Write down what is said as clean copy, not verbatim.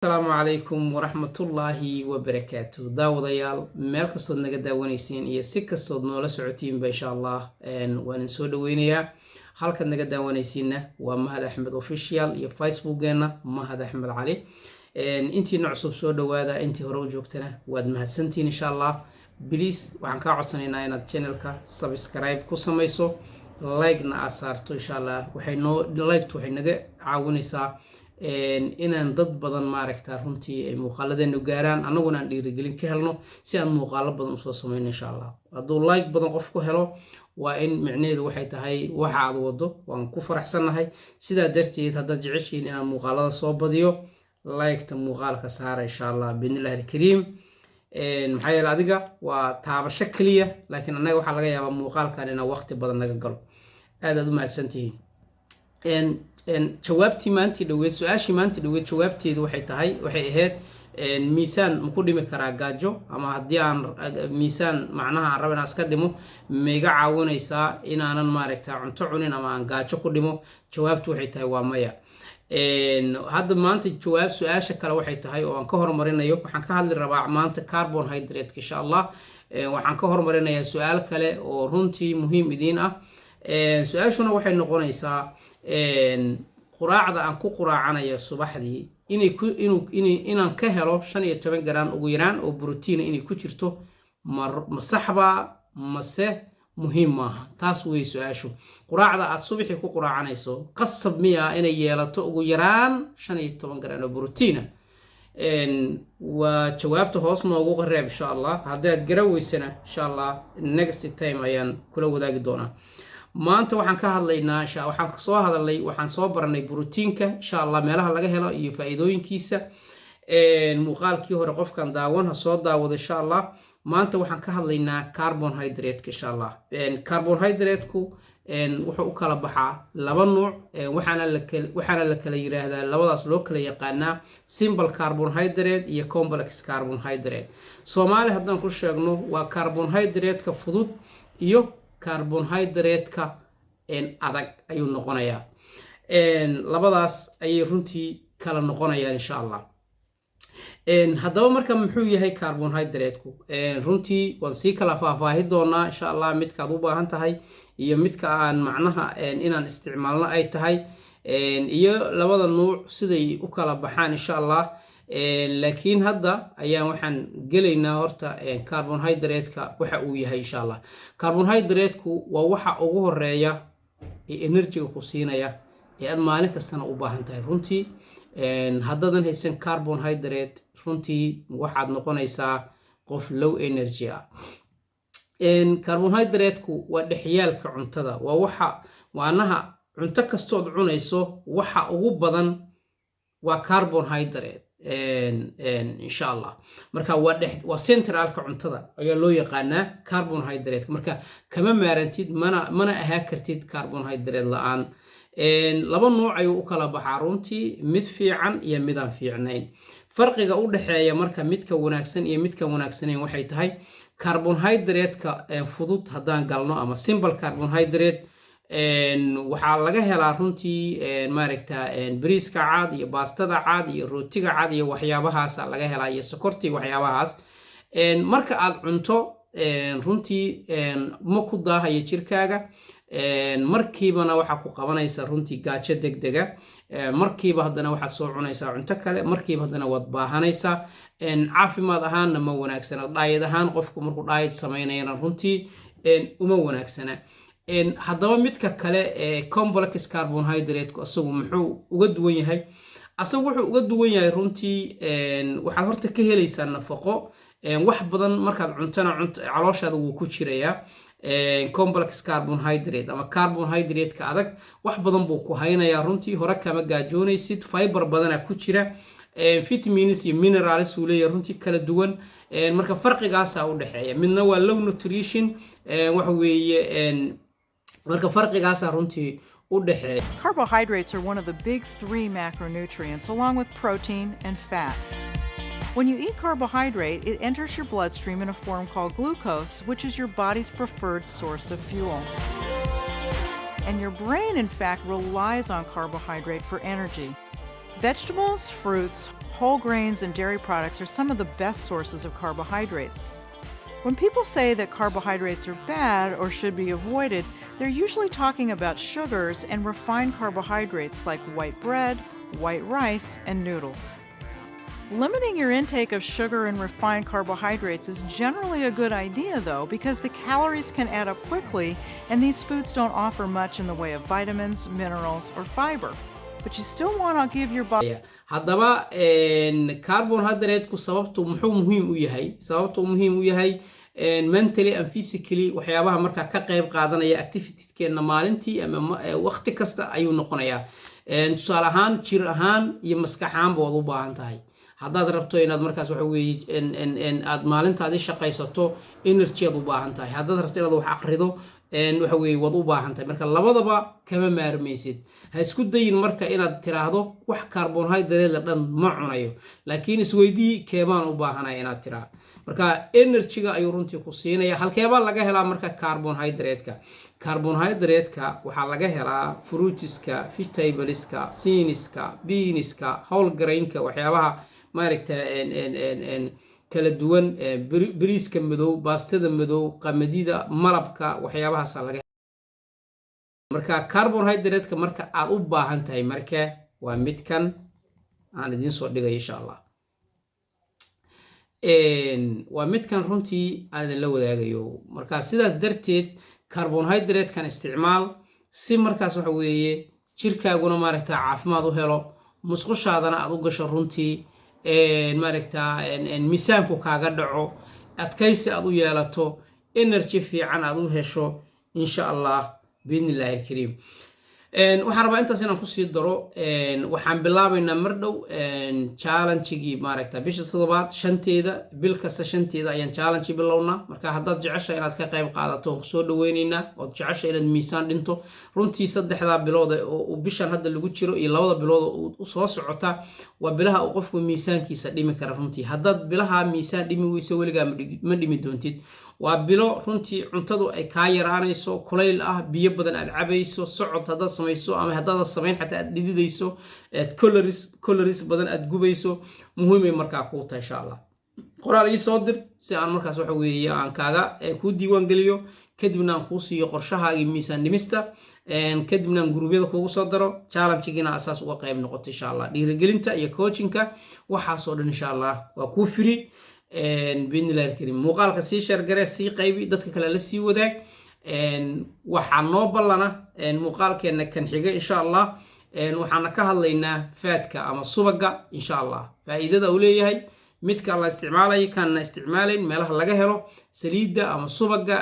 السلام عليكم ورحمة الله وبركاته داوديال meel kastood naga daawanaysiin iyo si kastood noola socotiin insha Allah waan soo dhaweynaya halka naga daawanaysiina waa Mahad Axmed official iyo facebookeena Mahad Axmed Cali intii cusub soo dhawaada intii hore u joogtana waad mahadsantiin insha Allah please waxaan ka codsanaynaa inaad channelka subscribe ku samayso like na asaarto insha Allah waxay naga caawinaysaa inaan dad badan maaragtaa runtii ay muuqaaladeenu gaaraan anaguna aan dhiirigelin ka helno si aan muuqaalo badan usoo samayno insha Allah hadduu like badan qof ku helo waa in micnaheedu waxay tahay waxa aad wado waan ku faraxsanahay sidaa darteed haddaad jeceshiin inaan muuqaalada soo badiyo like-ta muuqaalka saara insha Allah biidhnillaahi alkariim maxaa yeelay adiga waa taabasho kaliya laakiin anaga waxaa laga yaabaa muuqaalkan inaa waqti badan naga galo aad u mahadsantihiin jawaabtii maanta dhaweed su'aashii maanta dhaweed jawaabteedu waxay ahayd miisaan ma ku dhimi karaa gaajo ama haddii aan miisaan macnaha aan rabo inaan iska dhimo ma iga caawinaysaa inaanan maaragtaa cunto cunin ama aan gaajo ku dhimo jawaabtu waxay tahay waa maya hadda maanta jawaab su'aasha kale waxay tahay oo aan ka hormarinayo waxaan ka hadli rabaa maanta carbohydrate insha Allah waxaan ka hormarinayaa su'aal kale oo runtii muhiim idiin ah su'aashuna waxay noqonaysaa quraacda aan ku quraacanayo subaxdii inaan ka helo 15 gram ugu yaraan oo borotiin inay ku jirto ma saxba mase muhiim maaha taas way su'aashu quraacda aad subaxii ku quraacanayso qasab miya inay yeelato ugu yaraan 15 gram oo borotiin waa jawaabta hoos noogu qareeb insha Allah haddaad garaweysana insha Allah next time ayaan kula wadaagi doonaa maanta waxaan ka hadlaynaa waxaan soo baranay borotiinka insha Allah meelaha laga helo iyo faa'iidooyinkiisa muuqaalkii hore qofkan daawan soo daawado insha Allah maanta waxaan ka hadlaynaa carbohydrate insha Allah carbohydrate-ku wuxuu u kala baxaa laba nooc waxaana la kala yiraahdaa labadaas loo kala yaqaanaa simple carbohydrate iyo complex carbohydrate Soomaali haddaan ku sheegno waa carbohydrate-ka fudud iyo carbohydrate-ka adag ayuu noqonayaa labadaas ayay runtii kala noqonayaan insha Allah haddaba marka muxuu yahay carbohydrate-ku runtii waan sii kala faahfaahin doonaa insha Allah midka aad u baahan tahay iyo midka aan macnaha inaan isticmaalno ay tahay iyo labada nooc siday u kala baxaan insha Allah laakiin hadda ayaan waxaan gelaynaa horta carbohydrate-ka waxa uu yahay insha Allah carbohydrate-ku waa waxa ugu horeeya ee energy ku siinaya ee aad maalin kastana u baahan tahay runtii haddaadan haysan carbohydrate runtii waxaad noqonaysaa qof low energy ah carbohydrate-ku waa dhexyaalka cuntada waa waanaha cunto kastood cunayso waxa ugu badan waa carbohydrate insha Allah marka waa centralka cuntada ayaa loo yaqaanaa carbohydrate marka kama maarantid mana ahaa kartid carbohydrate la'aan laba nooc ayuu u kala baxaa runtii mid fiican iyo mid aan fiicnayn farqiga u dhaxeeya marka midka wanaagsan iyo midka wanaagsanayn waxay tahay carbohydrate-ka fudud haddaan galno ama simple carbohydrate waxaa laga helaa runtii maaragtaa bariiska cad iyo baastada cad iyo rootiga cad iyo waxyaabahaas laga helaa iyo sokortii waxyaabahaas marka aad cunto runtii ma ku daahayo jirkaaga markiibana waxa ku qabanaysa runtii gaajo degdega markiiba haddana waxaad soo cunaysaa cunto kale markiiba haddana waad baahanaysaa caafimaad ahaanna ma wanaagsana diet ahaan qofku markuu diet samaynayana runtii uma wanaagsana haddaba midka kale complex carbohydrate-ku asagu muxuu uga duwan yahay wuxuu uga duwan yahay runtii waxaad horta ka helaysaa nafaqo wax badan markaad cuntana calooshaada wuu ku jirayaa complex carbohydrate ama carbohydrate-ka adag wax badan buu ku haynayaa runtii hore kama gaajoonaysid fiber badana ku jira vitamins iyo minerals uu leeyahay runtii kala duwan marka farqigaasa u dhaxeeya midna waa low nutrition waxa weeye marka farqigaasa runtii u dhaxeeya Carbohydrates are one of the big 3 macronutrients along with protein and fat. When you eat carbohydrate, it enters your bloodstream in a form called glucose, which is your body's preferred source of fuel. And your brain, in fact, relies on carbohydrate for energy. Vegetables, fruits, whole grains and dairy products are some of the best sources of carbohydrates. When people say that carbohydrates are bad or should be avoided, they're usually talking about sugars and refined carbohydrates like white bread, white rice, and noodles. Limiting your intake of sugar and refined carbohydrates is generally a good idea, though, because the calories can add up quickly, and these foods don't offer much in the way of vitamins, minerals, or fiber. But you still want to give your body. haddaba carbohydrate-ku sababtu muxuu muhiim u yahay sababtu muhiim u yahay mentally and physically waxyaabaha marka ka qayb qaadanaya activity-keena maalintii ama waqti kasta ayuu noqonayaa tusaale ahaan jir ahaan iyo maskax ahaanba waad u baahan tahay haddaad rabto inaad markaas waxa weeye aad maalintaadii shaqaysato energy aad u baahan tahay haddaad rabto inaad wax aqrido waxa weeye waad u baahan tahay marka labadaba kama maarmaysid ha isku dayin marka inaad tiraahdo wax carbohydrate la dhan ma cunayo laakiin isweydii keebaan u baahanay inaad tiraahdo marka energy-ga ayuu runtii ku siinaya halkeebaa laga helaa marka carbohydrate-ka waxaa laga helaa fruitiska vegetables-ka seeds-ka beans-ka whole grain-ka waxyaabaha maaragta kala duwan bariiska madow baastada madow qamadida malabka waxyaabahaas laga marka carbohydrate-ka marka aad u baahan tahay marka waa midkan aan idin soo dhigay insha Allah waa midkan runtii aan la wadaagayo marka sidaas darteed carbohydrate-kan isticmaal si markaas waxa weeye jirkaaguna maaragta caafimaad u helo musqushaadana aad u gasho runtii maaragta miisaanku kaaga dhaco adkaysi aad u yeelato energy fiican aad u hesho insha Allah biidnillaahi alkariim waxaan rabaa intaas inaan ku sii daro waxaan bilaabaynaa mar dhow challenge-gii maaragta bisha 7aad 5teeda bil kasta 5teeda ayaan challenge bilownaa marka haddaad jeceshahay inaad ka qayb qaadato soo dhaweynaynaa ood jeceshahay inaad miisaan dhinto runtii 3 bilood oo bishan hadda lagu jiro iyo 2 bilood oo soo socota waa bilaha uu qofku miisaankiisa dhimi kara runtii haddaad bilaha miisaan dhimi weyso weligaa ma dhimi doontid waa bilo runtii cuntadu ay ka yaraanayso kulayl ah biyo badan aad cabayso socod haddaad samayso ama haddaad samayn xataa aad dhididayso calories badan aad gubayso muhiim markaa ku tahay insha Allah qoraal ii soo dir si aan markaas waxa weeye aan kaaga ku diiwaan geliyo kadibna aan ku siiyo qorshahaagii miisaan dhimista kadibna aan gurubyada kugu soo daro challenge-gina asaas uga qayb noqoto insha Allah dhiirigelinta iyo coaching-ka waxa soo dhan insha Allah waa ku free biidnillaahi alkariim muuqaalka sii share garee sii qaybi dadka kale la sii wadaag waxaa noo ballana muuqaalkeena kan xiga insha Allah waxaana ka hadlaynaa faadka ama subaga insha Allah faa'iidada uu leeyahay midka la isticmaalayo kana isticmaalayn meelaha laga helo saliidda ama subaga